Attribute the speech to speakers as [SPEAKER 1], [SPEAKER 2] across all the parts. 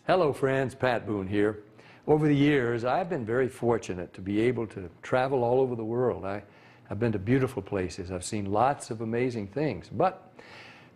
[SPEAKER 1] Hello friends, Pat Boone here. Over the years, I've been very fortunate to be able to travel all over the world. I've been to beautiful places. I've seen lots of amazing things. But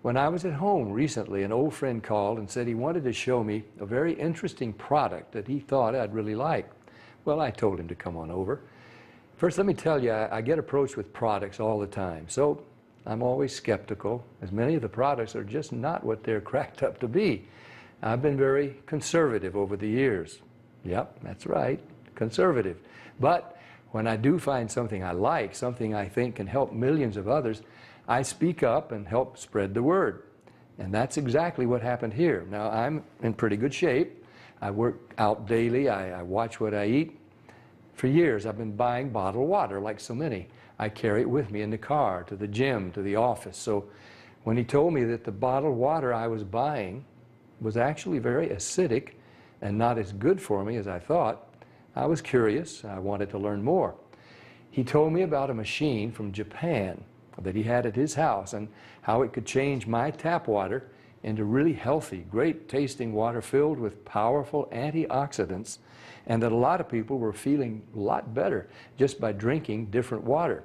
[SPEAKER 1] when I was at home recently, an old friend called and said he wanted to show me a very interesting product that he thought I'd really like. Well, I told him to come on over. First, let me tell you, I get approached with products all the time. So I'm always skeptical, as many of the products are just not what they're cracked up to be. I've been very conservative over the years. Yep, that's right, conservative. But when I do find something I like, something I think can help millions of others, I speak up and help spread the word. And that's exactly what happened here. Now, I'm in pretty good shape. I work out daily. I watch what I eat. For years, I've been buying bottled water like so many. I carry it with me in the car, to the gym, to the office. So when he told me that the bottled water I was buying was actually very acidic and not as good for me as I thought, I was curious. I wanted to learn more. He told me about a machine from Japan that he had at his house and how it could change my tap water into really healthy, great tasting water filled with powerful antioxidants, and that a lot of people were feeling a lot better just by drinking different water.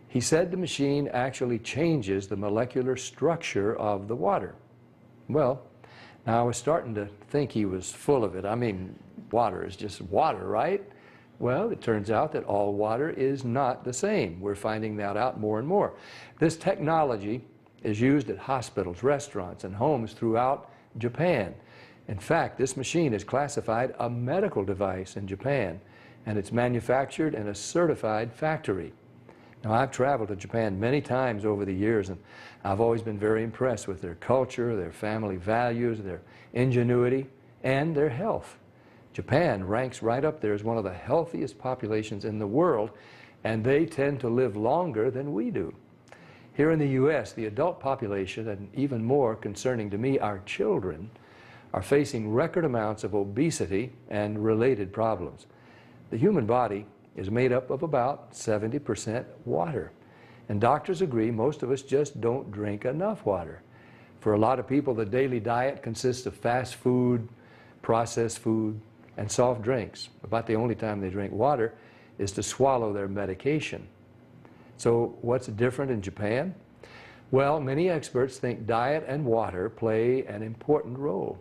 [SPEAKER 1] He said the machine actually changes the molecular structure of the water. Well, now I was starting to think he was full of it. I mean, water is just water, right? Well, it turns out that all water is not the same. We're finding that out more and more. This technology is used at hospitals, restaurants, and homes throughout Japan. In fact, this machine is classified a medical device in Japan, and it's manufactured in a certified factory. Now, I've traveled to Japan many times over the years, and I've always been very impressed with their culture, their family values, their ingenuity, and their health. Japan ranks right up there as one of the healthiest populations in the world, and they tend to live longer than we do. Here in the U.S., the adult population, and even more concerning to me, our children, are facing record amounts of obesity and related problems. The human body is made up of about 70% water. And doctors agree most of us just don't drink enough water. For a lot of people, the daily diet consists of fast food, processed food, and soft drinks. About the only time they drink water is to swallow their medication. So what's different in Japan? Well, many experts think diet and water play an important role.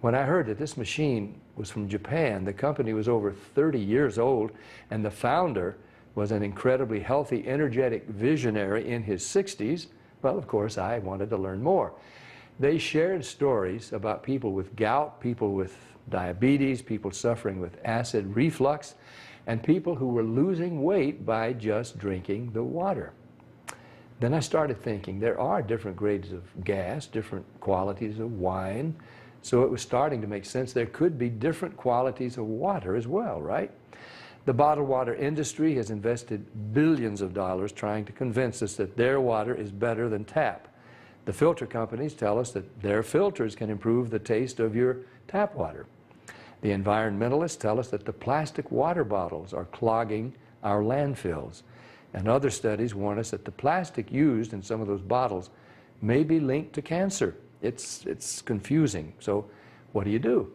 [SPEAKER 1] When I heard that this machine was from Japan, the company was over 30 years old, and the founder was an incredibly healthy, energetic visionary in his 60s, well, of course, I wanted to learn more. They shared stories about people with gout, people with diabetes, people suffering with acid reflux, and people who were losing weight by just drinking the water. Then I started thinking there are different grades of gas, different qualities of wine, so it was starting to make sense there could be different qualities of water as well, right? The bottled water industry has invested billions of dollars trying to convince us that their water is better than tap. The filter companies tell us that their filters can improve the taste of your tap water. The environmentalists tell us that the plastic water bottles are clogging our landfills. And other studies warn us that the plastic used in some of those bottles may be linked to cancer. It's confusing. So what do?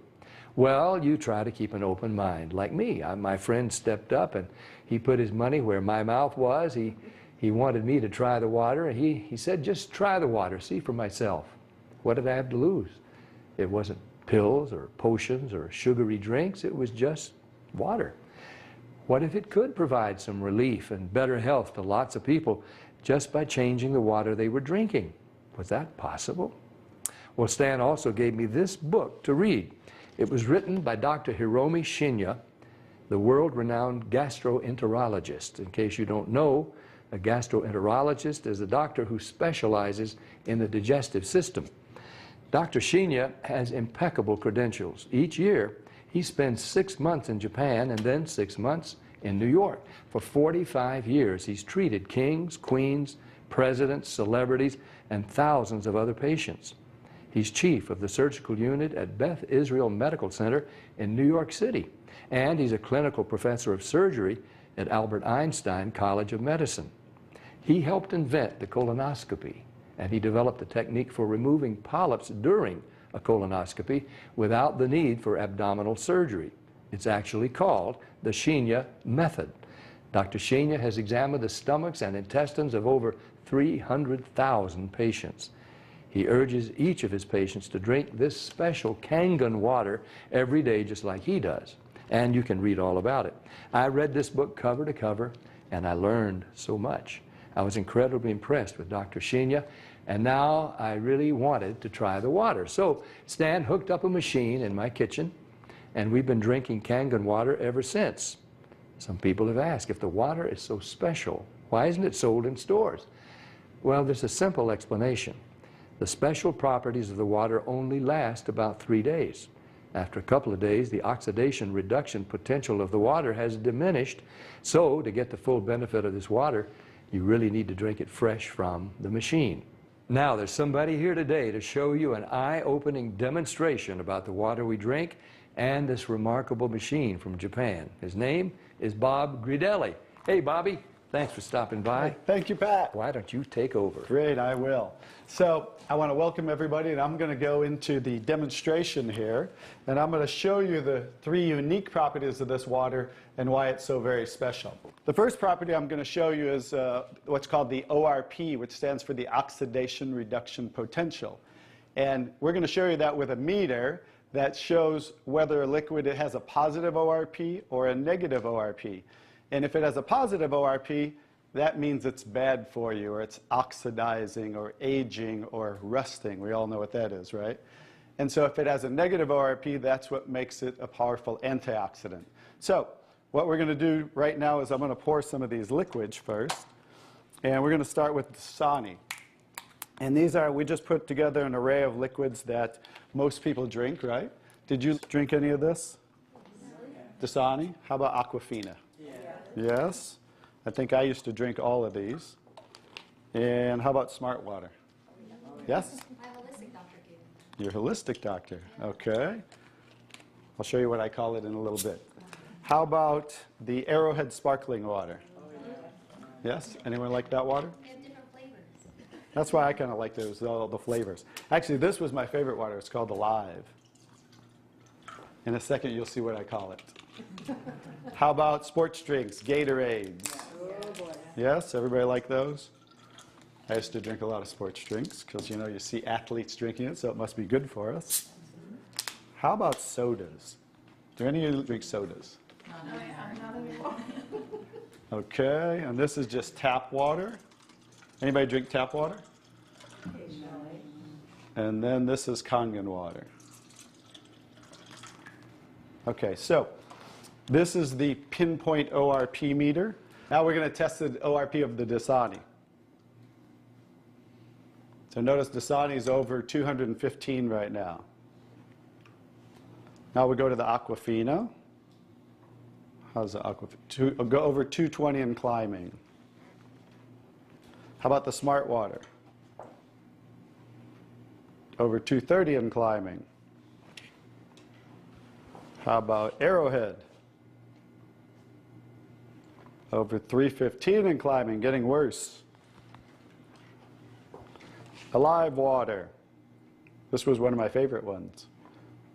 [SPEAKER 1] Well, you try to keep an open mind, like me. My friend stepped up and he put his money where my mouth was. He wanted me to try the water, and he said, just try the water, see for myself. What did I have to lose? It wasn't pills or potions or sugary drinks, it was just water. What if it could provide some relief and better health to lots of people just by changing the water they were drinking? Was that possible? Well, Stan also gave me this book to read. It was written by Dr. Hiromi Shinya, the world-renowned gastroenterologist. In case you don't know, a gastroenterologist is a doctor who specializes in the digestive system. Dr. Shinya has impeccable credentials. Each year, he spends 6 months in Japan and then 6 months in New York. For 45 years, he's treated kings, queens, presidents, celebrities, and thousands of other patients. He's chief of the surgical unit at Beth Israel Medical Center in New York City, and he's a clinical professor of surgery at Albert Einstein College of Medicine. He helped invent the colonoscopy, and he developed a technique for removing polyps during a colonoscopy without the need for abdominal surgery. It's actually called the Shenya method. Dr. Shenya has examined the stomachs and intestines of over 300,000 patients. He urges each of his patients to drink this special Kangen water every day just like he does. And you can read all about it. I read this book cover to cover, and I learned so much. I was incredibly impressed with Dr. Shenya, and now I really wanted to try the water. So Stan hooked up a machine in my kitchen, and we've been drinking Kangen water ever since. Some people have asked, if the water is so special, why isn't it sold in stores? Well, there's a simple explanation. The special properties of the water only last about 3 days. After a couple of days, the oxidation reduction potential of the water has diminished. So to get the full benefit of this water, you really need to drink it fresh from the machine. Now, there's somebody here today to show you an eye-opening demonstration about the water we drink and this remarkable machine from Japan. His name is Bob Gridelli. Hey, Bobby. Thanks for stopping by.
[SPEAKER 2] Thank you, Pat.
[SPEAKER 1] Why don't you take over?
[SPEAKER 2] Great, I will. So I want to welcome everybody, and I'm going to go into the demonstration here, and I'm going to show you the 3 unique properties of this water and why it's so very special. The first property I'm going to show you is what's called the ORP, which stands for the oxidation reduction potential. And we're going to show you that with a meter that shows whether a liquid has a positive ORP or a negative ORP. And if it has a positive ORP, that means it's bad for you, or it's oxidizing, or aging, or rusting. We all know what that is, right? And so if it has a negative ORP, that's what makes it a powerful antioxidant. So what we're going to do right now is I'm going to pour some of these liquids first. And we're going to start with Dasani. And these are, we just put together an array of liquids that most people drink, right? Did you drink any of this? Dasani? How about Aquafina? Yes. I think I used to drink all of these. And how about Smart Water? Yes?
[SPEAKER 3] My holistic doctor gave it.
[SPEAKER 2] Your holistic doctor. Okay. I'll show you what I call it in a little bit. How about the Arrowhead sparkling water? Yes? Anyone like that water?
[SPEAKER 3] They have different flavors.
[SPEAKER 2] That's why I kind of like those, all the flavors. Actually, this was my favorite water. It's called Alive. In a second, you'll see what I call it. How about sports drinks, Gatorades? Yes, everybody like those? I used to drink a lot of sports drinks because, you know, you see athletes drinking it, so it must be good for us. How about sodas? Do any of you drink sodas?
[SPEAKER 3] Not anymore.
[SPEAKER 2] Okay, and this is just tap water. Anybody drink tap water?
[SPEAKER 3] Occasionally.
[SPEAKER 2] And then this is Kangen water. Okay, so this is the pinpoint ORP meter. Now we're going to test the ORP of the Dasani. So notice Dasani is over 215 right now. Now we go to the Aquafina. How's the Aquafina? Go over 220 and climbing. How about the Smart Water? Over 230 and climbing. How about Arrowhead? Over 315 and climbing, getting worse. Alive Water. This was one of my favorite ones.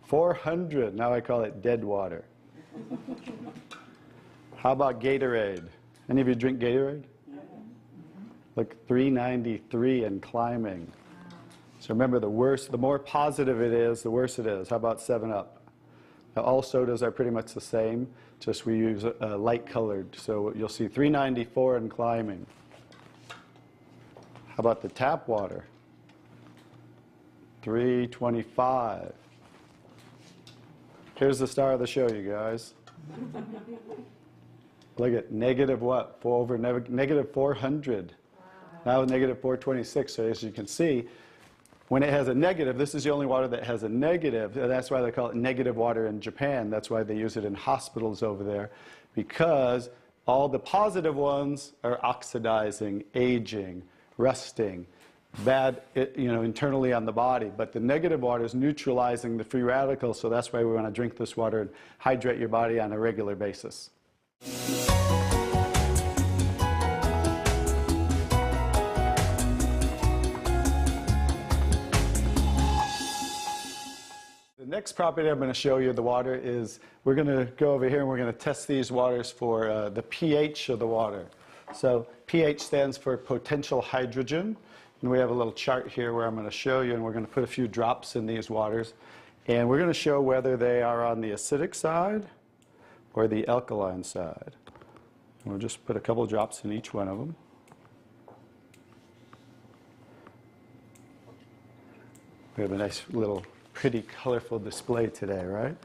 [SPEAKER 2] 400, now I call it dead water. How about Gatorade? Any of you drink Gatorade? Look, 393 and climbing. So remember, the more positive it is, the worse it is. How about 7-Up? Now, all sodas are pretty much the same, just we use light colored. So you'll see 394 and climbing. How about the tap water? 325. Here's the star of the show, you guys. Look at negative what? Negative 400. Wow. Now negative 426. So as you can see, when it has a negative, this is the only water that has a negative. That's why they call it negative water in Japan. That's why they use it in hospitals over there, because all the positive ones are oxidizing, aging, rusting, bad, internally on the body. But the negative water is neutralizing the free radicals, so that's why we want to drink this water and hydrate your body on a regular basis. Next property I'm going to show you the water is, we're going to go over here and we're going to test these waters for the pH of the water. So pH stands for potential hydrogen. And we have a little chart here where I'm going to show you, and we're going to put a few drops in these waters. And we're going to show whether they are on the acidic side or the alkaline side. And we'll just put a couple drops in each one of them. We have a nice little pretty colorful display today, right?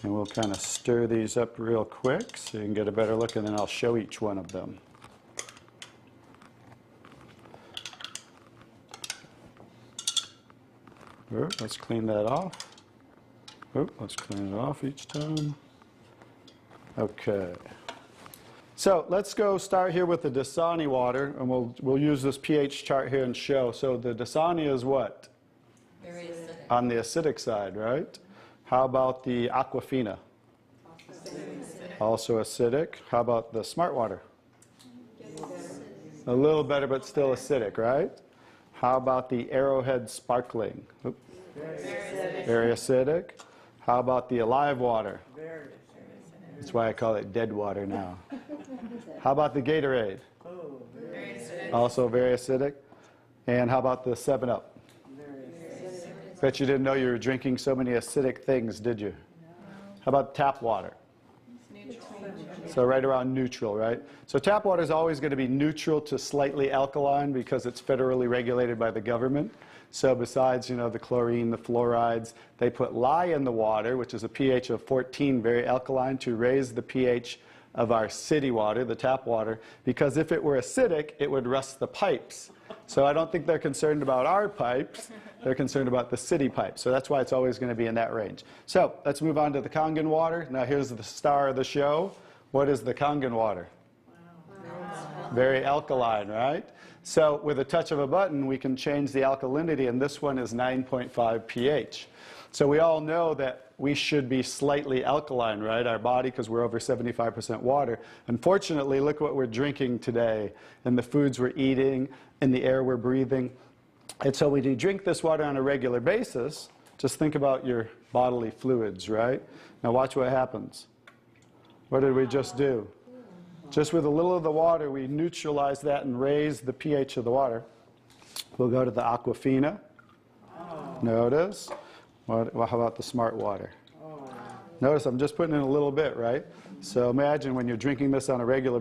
[SPEAKER 2] And we'll kind of stir these up real quick so you can get a better look, and then I'll show each one of them. Let's clean that off. Let's clean it off each time. Okay. So let's go start here with the Dasani water, and we'll use this pH chart here and show. So the Dasani is what?
[SPEAKER 3] Very acidic.
[SPEAKER 2] On the acidic side, right? How about the Aquafina? Also acidic. How about the Smart Water? A little better, but still acidic, right? How about the Arrowhead Sparkling? Very acidic. How about the Alive Water? That's why I call it dead water now. How about the Gatorade? Also very acidic. And how about the 7-Up? Bet you didn't know you were drinking so many acidic things, did you? How about tap water? So right around neutral, right? So tap water is always going to be neutral to slightly alkaline because it's federally regulated by the government. So besides, the chlorine, the fluorides, they put lye in the water, which is a pH of 14, very alkaline, to raise the pH of our city water, the tap water, because if it were acidic, it would rust the pipes. So I don't think they're concerned about our pipes. They're concerned about the city pipes. So that's why it's always going to be in that range. So let's move on to the Kangen water. Now here's the star of the show. What is the Kangen water? Very alkaline, right? So with a touch of a button, we can change the alkalinity, and this one is 9.5 pH. So we all know that we should be slightly alkaline, right? Our body, because we're over 75% water. Unfortunately, look what we're drinking today, and the foods we're eating, and the air we're breathing. And so when you drink this water on a regular basis, just think about your bodily fluids, right? Now watch what happens. What did we just do? Just with a little of the water, we neutralize that and raise the pH of the water. We'll go to the Aquafina. Notice. How about the Smart Water? Notice I'm just putting in a little bit, right? So imagine when you're drinking this on a regular basis.